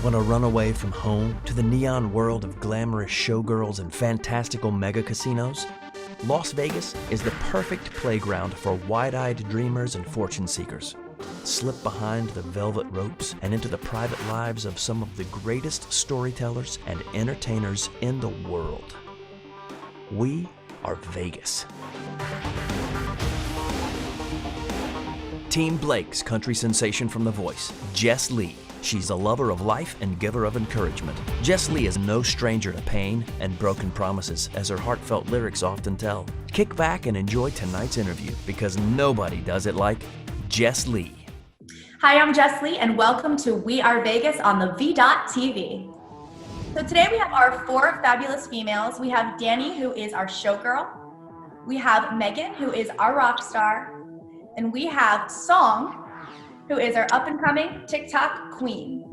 Want to run away from home to the neon world of glamorous showgirls and fantastical mega casinos? Las Vegas is the perfect playground for wide-eyed dreamers and fortune seekers. Slip behind the velvet ropes and into the private lives of some of the greatest storytellers and entertainers in the world. We are Vegas. Team Blake's country sensation from The Voice, Jess Lee. She's a lover of life and giver of encouragement. Jess Lee is no stranger to pain and broken promises, as her heartfelt lyrics often tell. Kick back and enjoy tonight's interview, because nobody does it like Jess Lee. Hi, I'm Jess Lee, and welcome to We Are Vegas on the V.TV. So today we have our four fabulous females. We have Danny, who is our showgirl. We have Megan, who is our rock star. And we have Song, who is our up-and-coming TikTok queen.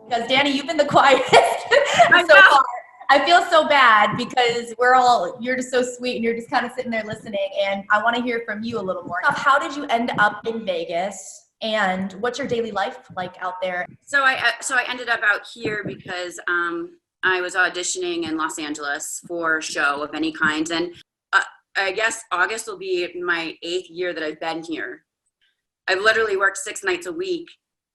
Because Danny, you've been the quietest so far. I feel so bad because you're just so sweet and you're just kind of sitting there listening, and I want to hear from you a little more. How did you end up in Vegas, and what's your daily life like out there? So I ended up out here because I was auditioning in Los Angeles for a show of any kind, and I guess August will be my 8th year that I've been here. I've literally worked 6 nights a week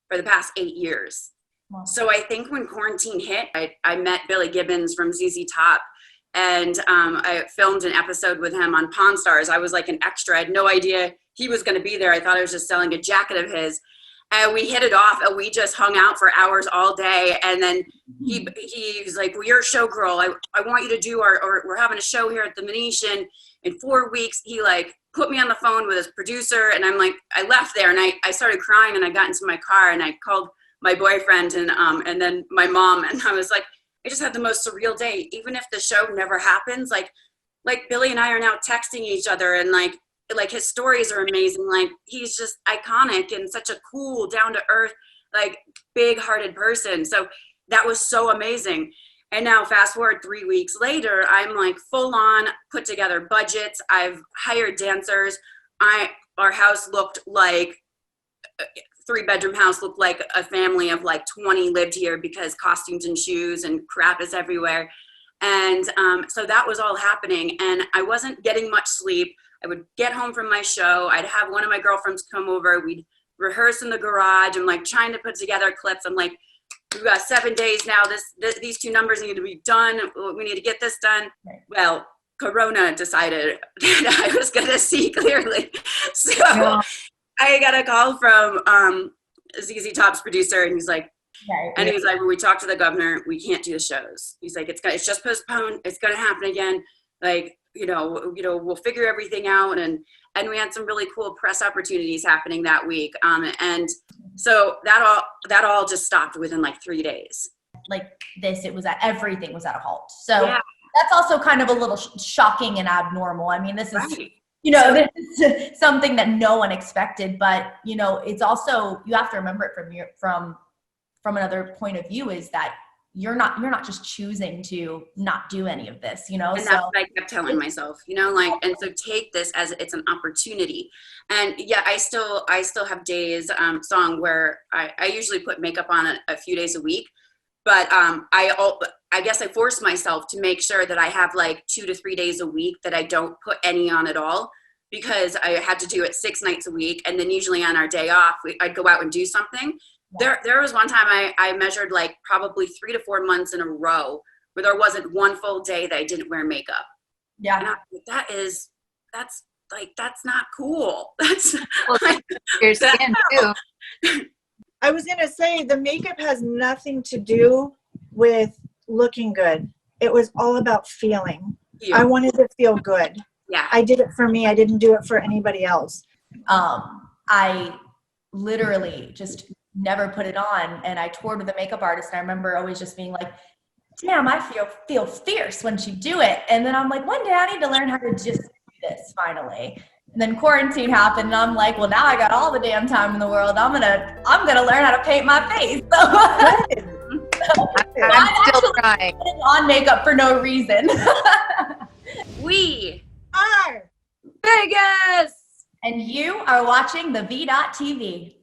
for the past 8 years. Wow. So I think when quarantine hit, I met Billy Gibbons from ZZ Top, and I filmed an episode with him on Pawn Stars. I was like an extra. I had no idea he was going to be there. I thought I was just selling a jacket of his. And we hit it off, and we just hung out for hours all day. And then he was like, well, you're a showgirl. I want you to do we're having a show here at the Venetian in 4 weeks. He like put me on the phone with his producer, and I'm like, I left there and I started crying, and I got into my car and I called my boyfriend and then my mom, and I was like, I just had the most surreal day. Even if the show never happens, like Billy and I are now texting each other, and like his stories are amazing. Like he's just iconic and such a cool, down to earth, like big hearted person. So that was so amazing. And now fast forward 3 weeks later, I'm like full on put together budgets. I've hired dancers. Our house looked like 3-bedroom house, looked like a family of like 20 lived here, because costumes and shoes and crap is everywhere. And so that was all happening, and I wasn't getting much sleep. I would get home from my show. I'd have one of my girlfriends come over. We'd rehearse in the garage. I'm like trying to put together clips. I'm like, we've got 7 days now. These 2 numbers need to be done. We need to get this done. Right. Well, Corona decided that I was going to see clearly. So yeah. I got a call from ZZ Top's producer, and he's like, right. And he was like, well, we talked to the governor. We can't do the shows. He's like, it's just postponed. It's going to happen again. Like, we'll figure everything out. And we had some really cool press opportunities happening that week. And so that all just stopped within like 3 days. Like this, everything was at a halt. So yeah. That's also kind of a little shocking and abnormal. I mean, this is, right. This is something that no one expected, but it's also, you have to remember it from another point of view, is that you're not just choosing to not do any of this, And that's what I kept telling myself, and so take this as it's an opportunity. And yeah, I still have days, Song, where I usually put makeup on a few days a week, but I guess I force myself to make sure that I have like 2 to 3 days a week that I don't put any on at all, because I had to do it 6 nights a week. And then usually on our day off, I'd go out and do something. There was one time I measured like probably 3 to 4 months in a row where there wasn't one full day that I didn't wear makeup. Yeah. And that's not cool. That's like, your skin too. I was going to say, the makeup has nothing to do with looking good. It was all about feeling. Yeah. I wanted to feel good. Yeah. I did it for me. I didn't do it for anybody else. I literally just never put it on, and I toured with a makeup artist, and I remember always just being like, damn, I feel fierce when she do it. And then I'm like, one day I need to learn how to just do this finally. And then quarantine happened, and I'm like, well, now I got all the damn time in the world. I'm gonna learn how to paint my face. So I'm still trying on makeup for no reason. We are Vegas, and you are watching the V.TV.